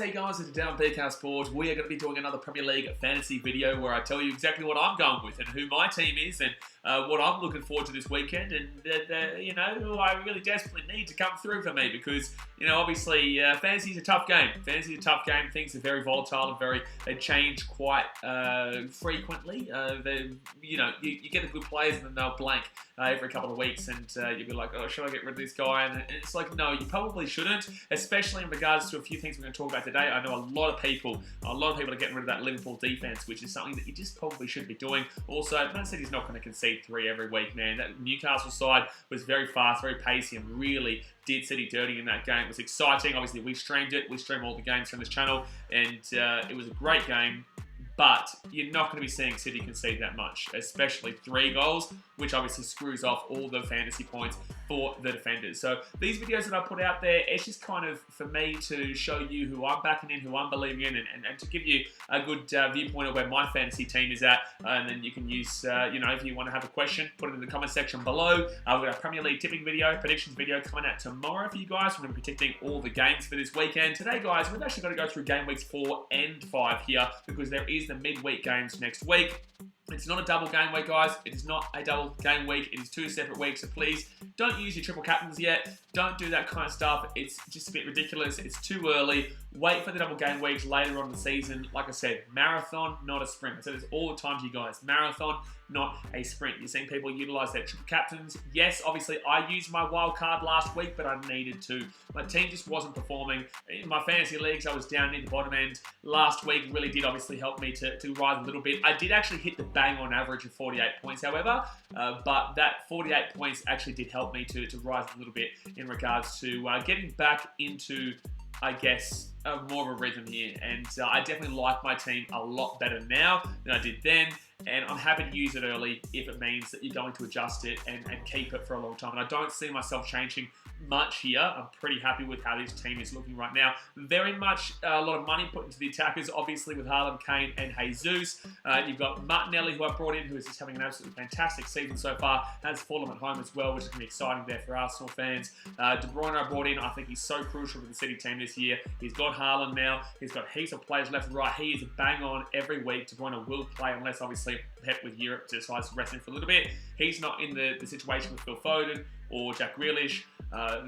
Hey guys, it's down PK Sports. We are going to be doing another Premier League fantasy video where I tell you exactly what I'm going with and who my team is and what I'm looking forward to this weekend and who I really desperately need to come through for me because, obviously fantasy is a tough game. Fantasy is a tough game. Things are very volatile and they change quite frequently. You get the good players and then they'll blank every couple of weeks and you'll be like, oh, should I get rid of this guy? And it's like, no, you probably shouldn't, especially in regards to a few things we're going to talk about today. I know a lot of people are getting rid of that Liverpool defense, which is something that you just probably should be doing. Also, Man City's not going to concede 3 every week, man. That Newcastle side was very fast, very pacey, and really did City dirty in that game. It was exciting. Obviously, we streamed it. We stream all the games from this channel, and it was a great game. But you're not going to be seeing City concede that much, especially 3 goals, which obviously screws off all the fantasy points for the defenders. So these videos that I put out there, it's just kind of for me to show you who I'm backing in, who I'm believing in, and to give you a good viewpoint of where my fantasy team is at. And then you can use, if you want to have a question, put it in the comment section below. We've got a Premier League tipping video, predictions video coming out tomorrow for you guys. We're going to be predicting all the games for this weekend. Today, guys, we've actually got to go through game weeks 4 and 5 here because there is the midweek games next week. It's not a double game week, guys. It is not a double game week. It is 2 separate weeks. So please don't use your triple captains yet. Don't do that kind of stuff. It's just a bit ridiculous. It's too early. Wait for the double game weeks later on in the season. Like I said, marathon, not a sprint. I said this all the time to you guys. Marathon, not a sprint. You're seeing people utilize their triple captains. Yes, obviously, I used my wild card last week, but I needed to. My team just wasn't performing. In my fantasy leagues, I was down near the bottom end. Last week really did obviously help me to rise a little bit. I did actually hit the bang on average of 48 points, however, but that 48 points actually did help me to rise a little bit in regards to getting back into, I guess, more of a rhythm here. And I definitely like my team a lot better now than I did then. And I'm happy to use it early if it means that you're going to adjust it and keep it for a long time. And I don't see myself changing much here. I'm pretty happy with how this team is looking right now. Very much a lot of money put into the attackers, obviously with Haaland, Kane, and Jesus. You've got Martinelli, who I brought in, who is just having an absolutely fantastic season so far. Has Fulham at home as well, which is going to be exciting there for Arsenal fans. De Bruyne I brought in. I think he's so crucial for the City team this year. He's got Haaland now. He's got heaps of players left and right. He is bang on every week. De Bruyne will play unless obviously Pep with Europe decides to rest him for a little bit. He's not in the situation with Phil Foden or Jack Grealish,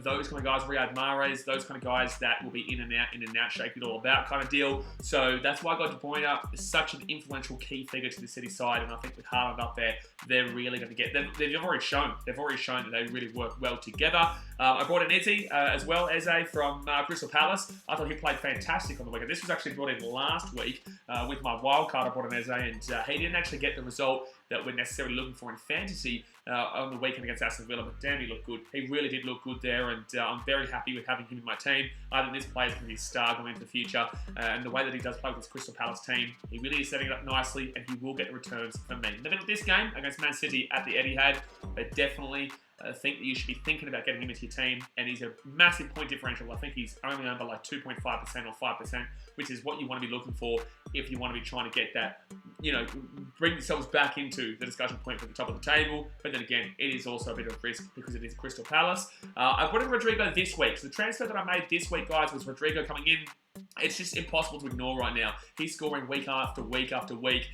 those kind of guys, Riyad Mahrez, those kind of guys that will be in and out, shake it all about kind of deal. So that's why I got De Bruyne up. Is such an influential key figure to the City side, and I think with Haaland up there, they're really going to get. They've already shown that they really work well together. I brought in Eze as well, Eze from Crystal Palace. I thought he played fantastic on the weekend. This was actually brought in last week with my wild card. I brought in Eze, and he didn't actually get the result that we're necessarily looking for in fantasy on the weekend against Aston Villa, but damn, he looked good. He really did look good there, and I'm very happy with having him in my team. I think this player is going to be a star going into the future, and the way that he does play with this Crystal Palace team, he really is setting it up nicely, and he will get the returns from me. Looking at this game against Man City at the Etihad, they definitely think that you should be thinking about getting him into your team, and he's a massive point differential. I think he's only under like 2.5% or 5%, which is what you want to be looking for if you want to be trying to get that, bring yourselves back into the discussion point for the top of the table. But then again, it is also a bit of risk because it is Crystal Palace. I brought in Rodrigo this week. So the transfer that I made this week, guys, was Rodrigo coming in. It's just impossible to ignore right now. He's scoring week after week after week.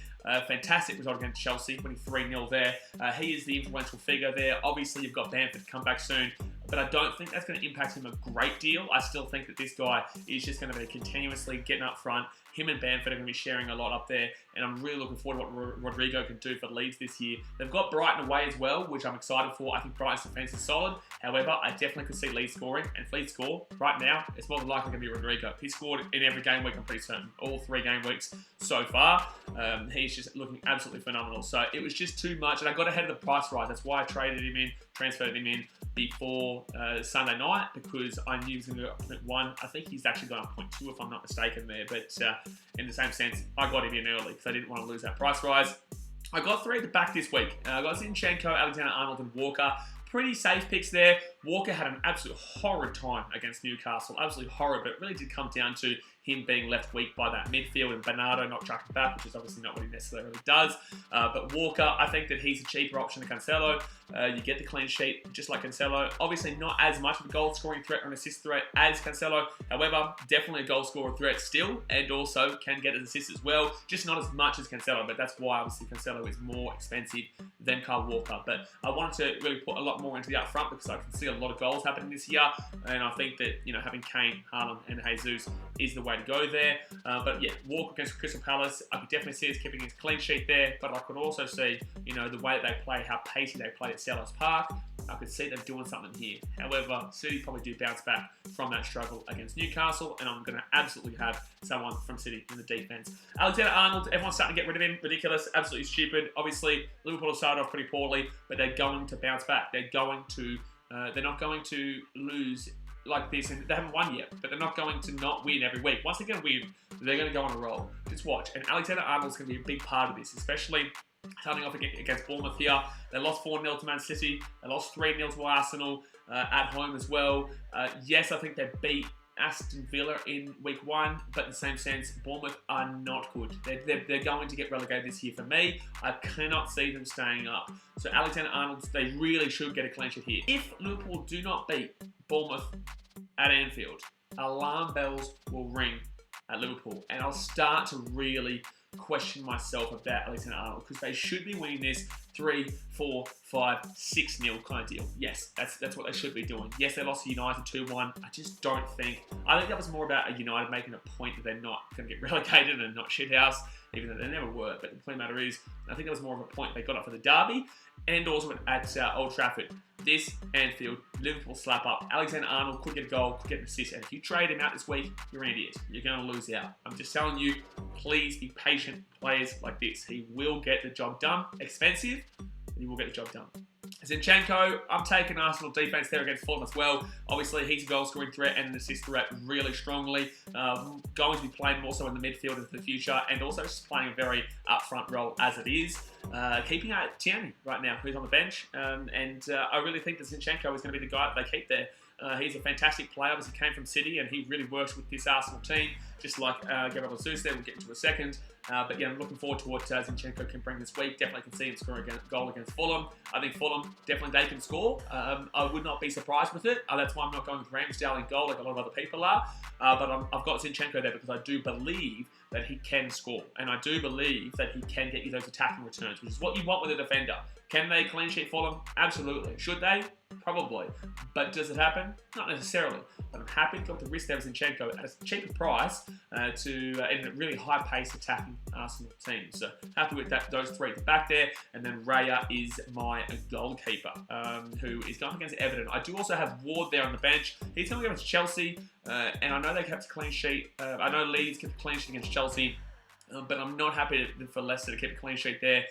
Fantastic result against Chelsea, winning 3-0 there. He is the influential figure there. Obviously, you've got Bamford to come back soon, but I don't think that's going to impact him a great deal. I still think that this guy is just going to be continuously getting up front. Him and Bamford are going to be sharing a lot up there, and I'm really looking forward to what Rodrigo can do for Leeds this year. They've got Brighton away as well, which I'm excited for. I think Brighton's defense is solid. However, I definitely could see Leeds scoring, and if Leeds score right now, it's more than likely going to be Rodrigo. He scored in every game week, I'm pretty certain. All 3 game weeks so far. He's just looking absolutely phenomenal. So it was just too much, and I got ahead of the price rise. That's why I traded him in, transferred him in before Sunday night, because I knew he was going to go up 0.1. I think he's actually gone up 0.2 if I'm not mistaken there, but in the same sense, I got him in early because I didn't want to lose that price rise. I got 3 at the back this week. I got Zinchenko, Alexander-Arnold, and Walker. Pretty safe picks there. Walker had an absolute horrid time against Newcastle, absolutely horrid, but it really did come down to him being left weak by that midfield and Bernardo not tracking back, which is obviously not what he necessarily does. But Walker, I think that he's a cheaper option than Cancelo. You get the clean sheet just like Cancelo. Obviously not as much of a goal scoring threat or an assist threat as Cancelo. However, definitely a goal scorer threat still, and also can get an assist as well. Just not as much as Cancelo, but that's why obviously Cancelo is more expensive than Kyle Walker. But I wanted to really put a lot more into the upfront because I can see a lot of goals happening this year, and I think that, you know, having Kane, Haaland, and Jesus is the way to go there. But yeah, Walker against Crystal Palace, I could definitely see us keeping his clean sheet there, but I could also see, you know, the way that they play, how pacey they play at Selhurst Park. I could see them doing something here. However, City probably do bounce back from that struggle against Newcastle, and I'm going to absolutely have someone from City in the defence. Alexander-Arnold, everyone's starting to get rid of him. Ridiculous, absolutely stupid. Obviously, Liverpool have started off pretty poorly, but they're going to bounce back. They're not going to lose like this, and they haven't won yet, but they're not going to not win every week. Once they're going to win, they're going to go on a roll. Just watch. And Alexander-Arnold's going to be a big part of this, especially starting off against Bournemouth here. They lost 4-0 to Man City. They lost 3-0 to Arsenal at home as well. Yes, I think they beat Aston Villa in week 1, but in the same sense, Bournemouth are not good. They're going to get relegated this year for me. I cannot see them staying up. So Alexander-Arnold, they really should get a clean sheet here. If Liverpool do not beat Bournemouth at Anfield, alarm bells will ring at Liverpool, and I'll start to really question myself about Alexander-Arnold, because they should be winning this 3, 4, 5, 6-0 kind of deal. Yes, that's what they should be doing. Yes, they lost to United 2-1. I just don't think... I think that was more about United making a point that they're not going to get relegated and not shithouse, even though they never were. But the point of the matter is, I think that was more of a point they got up for the derby, and also at Old Trafford. This Anfield, Liverpool slap up. Alexander-Arnold could get a goal, could get an assist, and if you trade him out this week, you're an idiot. You're going to lose out. I'm just telling you, please be patient players like this. He will get the job done. Expensive, but he will get the job done. Zinchenko, I'm taking Arsenal defense there against Fulham as well. Obviously, he's a goal-scoring threat and an assist threat really strongly. Going to be playing more so in the midfield in the future, and also just playing a very upfront role as it is. Keeping out Tierney right now, who's on the bench, and I really think that Zinchenko is going to be the guy that they keep there. He's a fantastic player. Obviously came from City, and he really works with this Arsenal team, just like Gabriel Jesus there. We'll get into a second. But yeah, I'm looking forward to what Zinchenko can bring this week. Definitely can see him score a goal against Fulham. I think Fulham, definitely they can score. I would not be surprised with it. That's why I'm not going with Ramsdale in goal like a lot of other people are. But I've got Zinchenko there because I do believe that he can score. And I do believe that he can get you those attacking returns, which is what you want with a defender. Can they clean sheet Fulham? Absolutely. Should they? Probably. But does it happen? Not necessarily. But I'm happy to go to risk there with Zinchenko at a cheaper price in a really high-paced attacking Arsenal team. So happy with those three at the back there. And then Raya is my goalkeeper, who is going against Everton. I do also have Ward there on the bench. He's going against Chelsea, and I know they kept a clean sheet. I know Leeds kept a clean sheet against Chelsea. But I'm not happy for Leicester to keep a clean sheet there.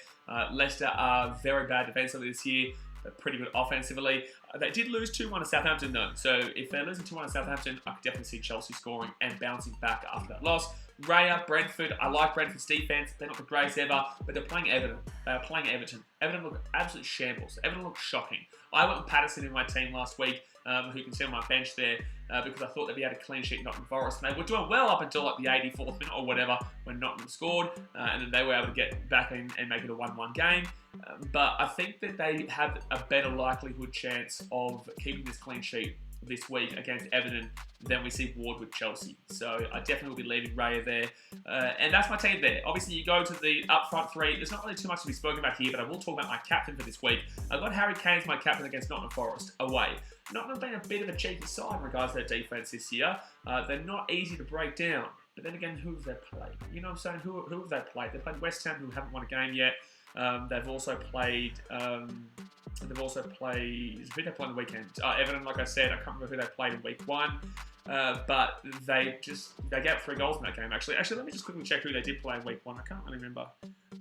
Leicester are very bad defensively this year. They're pretty good offensively. They did lose 2-1 to Southampton though. So if they're losing 2-1 to Southampton, I could definitely see Chelsea scoring and bouncing back after that loss. Raya, Brentford. I like Brentford's defense. They're not the greatest ever, but they're playing Everton. They are playing Everton. Everton look absolute shambles. Everton look shocking. I went with Patterson in my team last week, who you can see on my bench there, because I thought they'd be able to clean sheet Nottingham Forest. And they were doing well up until like the 84th minute or whatever when Nottingham scored, and then they were able to get back in and make it a 1-1 game. But I think that they have a better likelihood chance of keeping this clean sheet this week against Everton than we see Ward with Chelsea. So I definitely will be leaving Raya there. And that's my team there. Obviously, you go to the up-front three. There's not really too much to be spoken about here, but I will talk about my captain for this week. I've got Harry Kane as my captain against Nottingham Forest away. Nottingham have been a bit of a cheeky side in regards to their defence this year. They're not easy to break down. But then again, who have they played? You know what I'm saying? Who have they played? They played West Ham, who haven't won a game yet. They've also played... who they played on the weekend? Everton, like I said, I can't remember who they played in week 1. But they got 3 goals in that game, actually. Actually, let me just quickly check who they did play in week 1. I can't remember.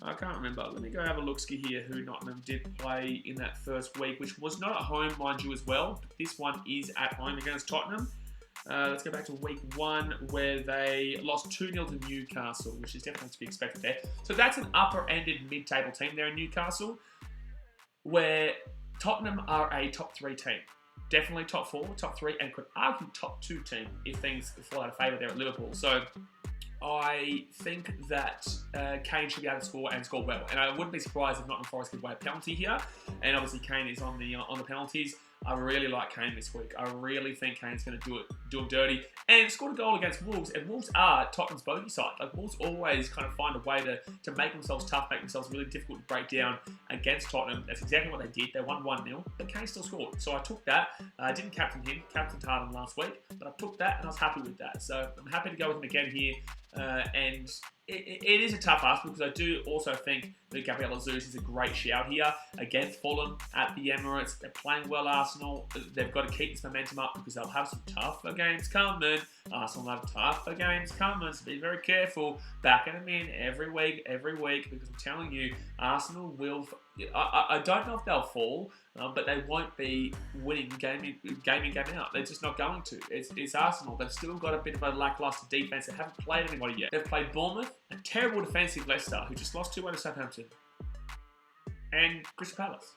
Let me go have a look-ski here who Nottingham did play in that first week, which was not at home, mind you, as well. But this one is at home against Tottenham. Let's go back to week 1 where they lost 2-0 to Newcastle, which is definitely to be expected there. So that's an upper-ended mid-table team there in Newcastle, where Tottenham are a top 3 team. definitely top 4, top 3, and could argue top 2 team if things fall out of favour there at Liverpool. So I think that Kane should be able to score and score well, and I wouldn't be surprised if Nottingham Forest could win a penalty here. And obviously Kane is on the penalties. I really like Kane this week. I really think Kane's going to do him dirty, and scored a goal against Wolves. And Wolves are Tottenham's bogey side. Like, Wolves always kind of find a way to make themselves tough, make themselves really difficult to break down against Tottenham. That's exactly what they did. They won 1-0, but Kane still scored. So I took that. I didn't captain him, captained Haaland last week, but I took that and I was happy with that. So I'm happy to go with him again here. And it is a tough ask, because I do also think that Gabriel Jesus is a great shout here against Fulham at the Emirates. They're playing well, Arsenal. They've got to keep this momentum up, because they'll have some tougher games coming. Arsenal have tougher games coming, so be very careful. Backing them in every week, because I'm telling you, Arsenal will... I don't know if they'll fall, but they won't be winning game in, game out. They're just not going to. It's Arsenal. They've still got a bit of a lacklustre defence. They haven't played anybody yet. They've played Bournemouth, a terrible defensive Leicester, who just lost 2-1 to Southampton, and Crystal Palace.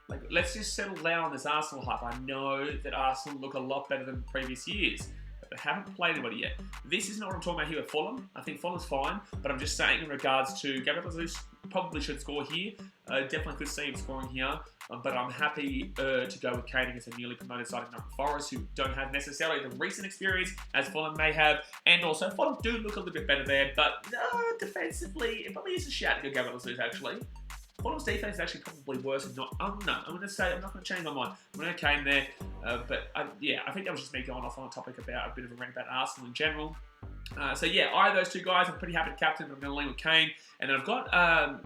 Like, let's just settle down on this Arsenal hype. I know that Arsenal look a lot better than previous years, but they haven't played anybody yet. This is not what I'm talking about here with Fulham. I think Fulham's fine, but I'm just saying in regards to Gabriel Jesus, probably should score here. Definitely could see him scoring here, but I'm happy to go with Kane against a newly promoted side of Nottingham Forest, who don't have necessarily the recent experience as Fulham may have, and also Fulham do look a little bit better there, but defensively, it probably is a shout to go Gabriel Jesus actually. Fulham's defense is actually probably worse than not. No, I'm going to say, I'm not going to change my mind. I'm going to Kane there, but yeah, I think that was just me going off on a topic about a bit of a rant about Arsenal in general. So yeah, either those two guys, I'm pretty happy to captain. I'm going to lean with Kane. And then I've got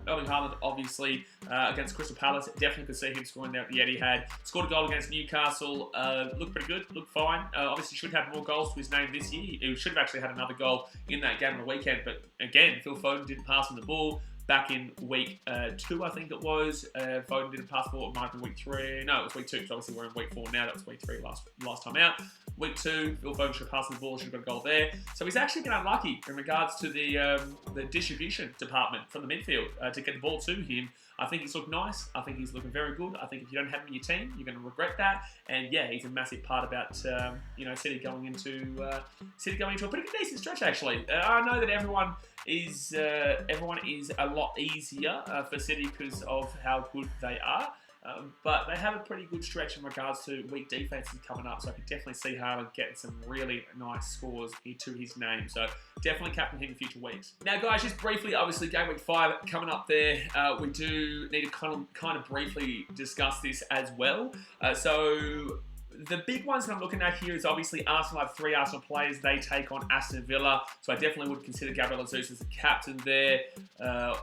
Erling Haaland, obviously, against Crystal Palace. Definitely could see him scoring there at the Etihad. Scored a goal against Newcastle. Looked pretty good, looked fine. Obviously should have more goals to his name this year. He should have actually had another goal in that game on the weekend. But again, Phil Foden didn't pass on the ball. Back in week 2, I think it was. Foden didn't pass the ball. It might have been week 3. No, it was week 2, because obviously we're in week 4 now. That was week 3 last time out. Week 2, Phil Foden should have passed the ball, should have got a goal there. So he's actually been unlucky in regards to the distribution department from the midfield to get the ball to him. I think he's looked nice. I think he's looking very good. I think if you don't have him in your team, you're going to regret that. And yeah, he's a massive part about City going into a pretty decent stretch actually. I know that everyone is a lot easier for City because of how good they are. But they have a pretty good stretch in regards to weak defenses coming up, so I could definitely see Haaland getting some really nice scores to his name. So definitely captain him in future weeks. Now, guys, just briefly, obviously, game week 5 coming up there. We do need to kind of briefly discuss this as well. So the big ones that I'm looking at here is obviously Arsenal have 3 Arsenal players. They take on Aston Villa, so I definitely would consider Gabriel Jesus as the captain there.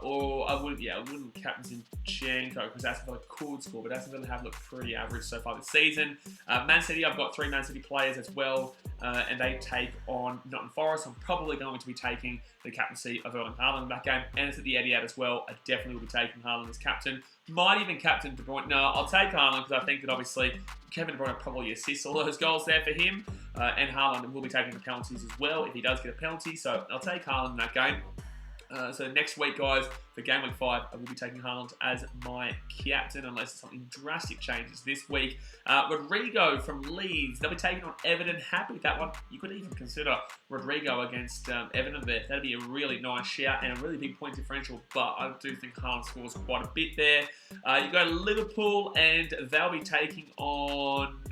Or I wouldn't captain Zinchenko because Aston Villa could score, but Aston Villa have looked pretty average so far this season. Man City, I've got 3 Man City players as well, and they take on Nottingham Forest. I'm probably going to be taking the captaincy of Erling Haaland in that game, and it's at the Etihad as well. I definitely will be taking Haaland as captain. Might even captain De Bruyne. No, I'll take Haaland because I think that obviously Kevin De Bruyne probably assists all those goals there for him, and Haaland will be taking the penalties as well if he does get a penalty. So I'll take Haaland in that game. So next week, guys, for game week 5, I will be taking Haaland as my captain unless something drastic changes this week. Rodrigo from Leeds, they'll be taking on Everton. Happy with that one. You could even consider Rodrigo against Everton there. That'd be a really nice shout and a really big point differential, but I do think Haaland scores quite a bit there. You go to Liverpool, and they'll be taking on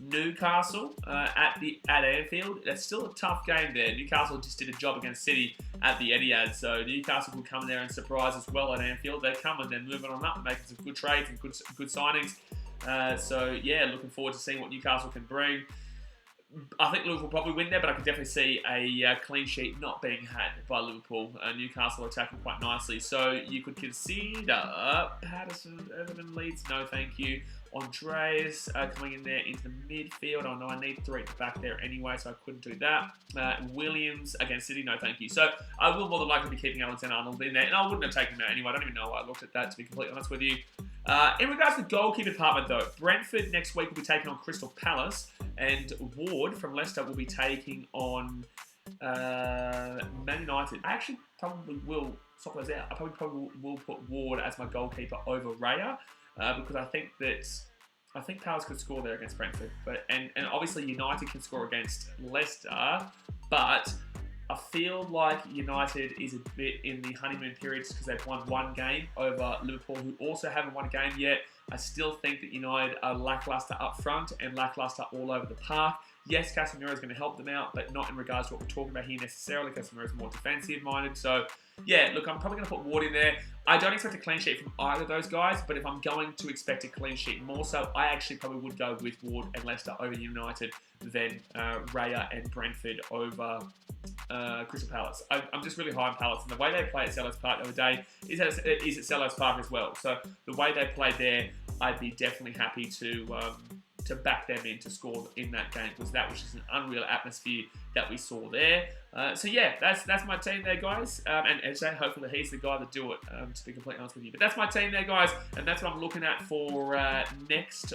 Newcastle at Anfield. That's still a tough game there. Newcastle just did a job against City at the Etihad, so Newcastle will come there and surprise as well at Anfield. They're coming, they're moving on up, making some good trades and good signings. So yeah, looking forward to seeing what Newcastle can bring. I think Liverpool will probably win there, but I can definitely see a clean sheet not being had by Liverpool. Newcastle attacking quite nicely. So you could consider Patterson, Everton, Leeds, no thank you. Andreas coming in there into the midfield. I know I need 3 at the back there anyway, so I couldn't do that. Williams against City, no thank you. So I will more than likely be keeping Alexander-Arnold in there, and I wouldn't have taken him out anyway. I don't even know why I looked at that, to be completely honest with you. In regards to the goalkeeper department, though, Brentford next week will be taking on Crystal Palace, and Ward from Leicester will be taking on Man United. I actually probably will swap those out. I probably will put Ward as my goalkeeper over Raya, because I think that I think Palace could score there against Brentford, but and obviously United can score against Leicester, but I feel like United is a bit in the honeymoon period because they've won one game over Liverpool, who also haven't won a game yet. I still think that United are lackluster up front and lackluster all over the park. Yes, Casemiro is going to help them out, but not in regards to what we're talking about here necessarily. Casemiro is more defensive-minded. So, yeah, look, I'm probably going to put Ward in there. I don't expect a clean sheet from either of those guys, but if I'm going to expect a clean sheet more so, I actually probably would go with Ward and Leicester over United than Raya and Brentford over Crystal Palace. I'm just really high on Palace, and the way they play at Selhurst Park the other day is at Selhurst Park as well. So the way they played there, I'd be definitely happy to back them in to score in that game, because that was just an unreal atmosphere that we saw there. So yeah, that's my team there, guys. And as I say, hopefully he's the guy to do it, to be completely honest with you. But that's my team there, guys, and that's what I'm looking at for next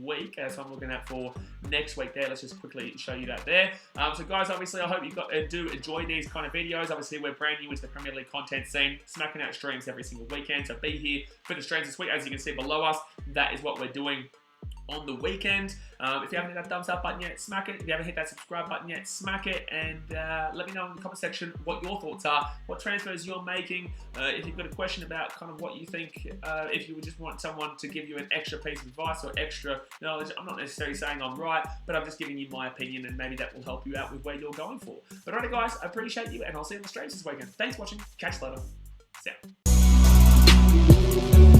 week. So I'm looking at for next week there. Let's just quickly show you that there. So guys, obviously I hope you do enjoy these kind of videos. Obviously we're brand new into the Premier League content scene, smacking out streams every single weekend. So be here for the streams this week. As you can see below us, that is what we're doing on the weekend. If you haven't hit that thumbs up button yet, smack it. If you haven't hit that subscribe button yet, smack it. And let me know in the comment section what your thoughts are, what transfers you're making. If you've got a question about kind of what you think, if you would just want someone to give you an extra piece of advice or extra knowledge, I'm not necessarily saying I'm right, but I'm just giving you my opinion, and maybe that will help you out with where you're going for. But alright guys, I appreciate you, and I'll see you on the streams this weekend. Thanks for watching. Catch you later. See ya.